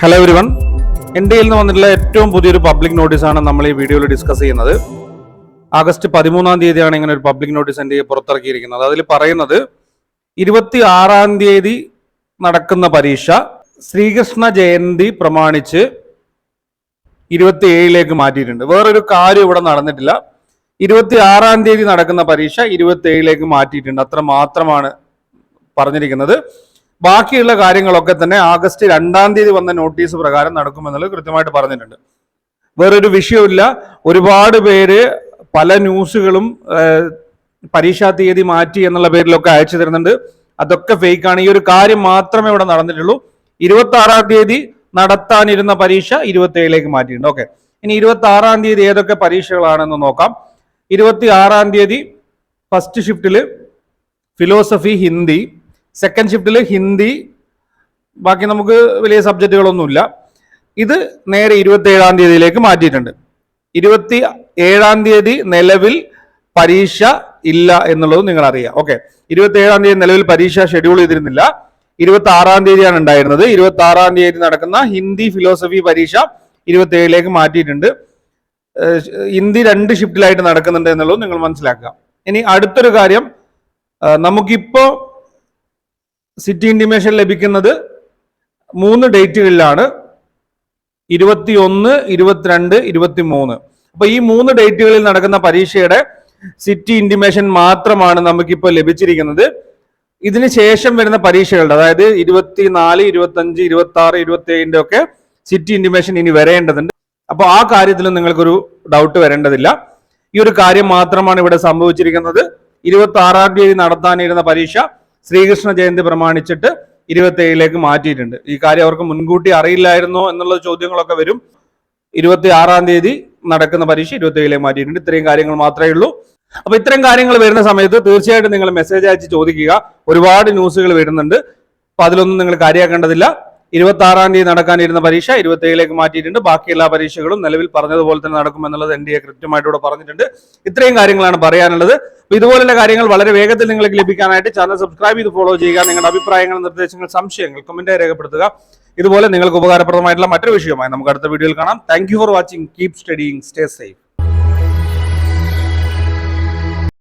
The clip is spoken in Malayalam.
ഹലോ എവരിവൺ, എൻ്റെ കയ്യിൽ നിന്ന് വന്നിട്ടുള്ള ഏറ്റവും പുതിയൊരു പബ്ലിക് നോട്ടീസാണ് നമ്മൾ ഈ വീഡിയോയിൽ ഡിസ്കസ് ചെയ്യുന്നത്. ആഗസ്റ്റ് 13-ാം തീയതിയാണ് ഇങ്ങനെ ഒരു പബ്ലിക് നോട്ടീസ് എൻ്റെ പുറത്തിറക്കിയിരിക്കുന്നത്. അതിൽ പറയുന്നത് 26-ാം തീയതി നടക്കുന്ന പരീക്ഷ ശ്രീകൃഷ്ണ ജയന്തി പ്രമാണിച്ച് 27ലേക്ക് മാറ്റിയിട്ടുണ്ട്. വേറൊരു കാര്യം ഇവിടെ നടന്നിട്ടില്ല. 26-ാം തീയതി നടക്കുന്ന പരീക്ഷ 27ലേക്ക് മാറ്റിയിട്ടുണ്ട്. അത്ര മാത്രമാണ് പറഞ്ഞിരിക്കുന്നത്. ബാക്കിയുള്ള കാര്യങ്ങളൊക്കെ തന്നെ ആഗസ്റ്റ് 2-ാം തീയതി വന്ന നോട്ടീസ് പ്രകാരം നടക്കുമെന്നുള്ളത് കൃത്യമായിട്ട് പറഞ്ഞിട്ടുണ്ട്. വേറൊരു വിഷയമില്ല. ഒരുപാട് പേര് പല ന്യൂസുകളും പരീക്ഷാ തീയതി മാറ്റി എന്നുള്ള പേരിലൊക്കെ അയച്ചു തരുന്നുണ്ട്. അതൊക്കെ ഫേക്കാണ്. ഈ ഒരു കാര്യം മാത്രമേ ഇവിടെ നടന്നിട്ടുള്ളൂ. 26-ാം തീയതി നടത്താനിരുന്ന പരീക്ഷ 27ലേക്ക് മാറ്റിയിട്ടുണ്ട്. ഓക്കെ, ഇനി 26-ാം തീയതി ഏതൊക്കെ പരീക്ഷകളാണെന്ന് നോക്കാം. 26-ാം തീയതി ഫസ്റ്റ് ഷിഫ്റ്റിൽ ഫിലോസഫി, ഹിന്ദി. സെക്കൻഡ് ഷിഫ്റ്റിൽ ഹിന്ദി. ബാക്കി നമുക്ക് വലിയ സബ്ജക്റ്റുകളൊന്നുമില്ല. ഇത് നേരെ 27-ാം തീയതിയിലേക്ക് മാറ്റിയിട്ടുണ്ട്. 27-ാം തീയതി നിലവിൽ പരീക്ഷ ഇല്ല എന്നുള്ളത് നിങ്ങൾ അറിയാം. ഓക്കെ, 27-ാം തീയതി നിലവിൽ പരീക്ഷ ഷെഡ്യൂൾ ചെയ്തിരുന്നില്ല. 26-ാം തീയതിയാണ് ഉണ്ടായിരുന്നത്. 26-ാം തീയതി നടക്കുന്ന ഹിന്ദി ഫിലോസഫി പരീക്ഷ 27ലേക്ക് മാറ്റിയിട്ടുണ്ട്. ഹിന്ദി 2 ഷിഫ്റ്റിലായിട്ട് നടക്കുന്നുണ്ട് എന്നുള്ളത് നിങ്ങൾ മനസ്സിലാക്കുക. ഇനി അടുത്തൊരു കാര്യം, നമുക്കിപ്പോ സിറ്റി ഇന്റിമേഷൻ ലഭിക്കുന്നത് 3 ഡേറ്റുകളിലാണ്: 21, 22, 23. അപ്പൊ ഈ 3 ഡേറ്റുകളിൽ നടക്കുന്ന പരീക്ഷയുടെ സിറ്റി ഇന്റിമേഷൻ മാത്രമാണ് നമുക്കിപ്പോൾ ലഭിച്ചിരിക്കുന്നത്. ഇതിന് ശേഷം വരുന്ന പരീക്ഷകളുടെ, അതായത് 24, 25, 26, 27 ഒക്കെ സിറ്റി ഇന്റിമേഷൻ ഇനി വരേണ്ടതുണ്ട്. അപ്പോൾ ആ കാര്യത്തിൽ നിങ്ങൾക്കൊരു ഡൗട്ട് വരേണ്ടതില്ല. ഈ ഒരു കാര്യം മാത്രമാണ് ഇവിടെ സംഭവിച്ചിരിക്കുന്നത്. 26-ാം തീയതി നടത്താനിരുന്ന പരീക്ഷ ശ്രീകൃഷ്ണ ജയന്തി പ്രമാണിച്ചിട്ട് 27ലേക്ക് മാറ്റിയിട്ടുണ്ട്. ഈ കാര്യം അവർക്ക് മുൻകൂട്ടി അറിയില്ലായിരുന്നോ എന്നുള്ള ചോദ്യങ്ങളൊക്കെ വരും. 26-ാം തീയതി നടക്കുന്ന പരീക്ഷ 27ലേക്ക് മാറ്റിയിട്ടുണ്ട്. ഇത്രയും കാര്യങ്ങൾ മാത്രമേ ഉള്ളൂ. അപ്പൊ ഇത്തരം കാര്യങ്ങൾ വരുന്ന സമയത്ത് തീർച്ചയായിട്ടും നിങ്ങൾ മെസ്സേജ് അയച്ച് ചോദിക്കുക. ഒരുപാട് ന്യൂസുകൾ വരുന്നുണ്ട്. അപ്പൊ അതിലൊന്നും നിങ്ങൾ കാര്യമാക്കേണ്ടതില്ല. 26-ാം തീയതി നടക്കാനിരുന്ന പരീക്ഷ 27ലേക്ക് മാറ്റിയിട്ടുണ്ട്. ബാക്കി എല്ലാ പരീക്ഷകളും നിലവിൽ പറഞ്ഞതുപോലെ തന്നെ നടക്കുമെന്നുള്ളത് NDA കൃത്യമായിട്ട് പറഞ്ഞിട്ടുണ്ട്. ഇത്രയും കാര്യങ്ങളാണ് പറയാനുള്ളത്. അപ്പൊ ഇതുപോലുള്ള കാര്യങ്ങൾ വളരെ വേഗത്തിൽ നിങ്ങൾക്ക് ലഭിക്കാനായിട്ട് ചാനൽ സബ്സ്ക്രൈബ് ചെയ്ത് ഫോളോ ചെയ്യുക. നിങ്ങളുടെ അഭിപ്രായങ്ങൾ, നിർദ്ദേശങ്ങൾ, സംശയങ്ങൾ കമന്റായി രേഖപ്പെടുത്തുക. ഇതുപോലെ നിങ്ങൾക്ക് ഉപകാരപ്രദമായിട്ടുള്ള മറ്റൊരു വിഷയമായി നമുക്ക് അടുത്ത വീഡിയോയിൽ കാണാം. Thank you for watching. Keep studying. Stay safe.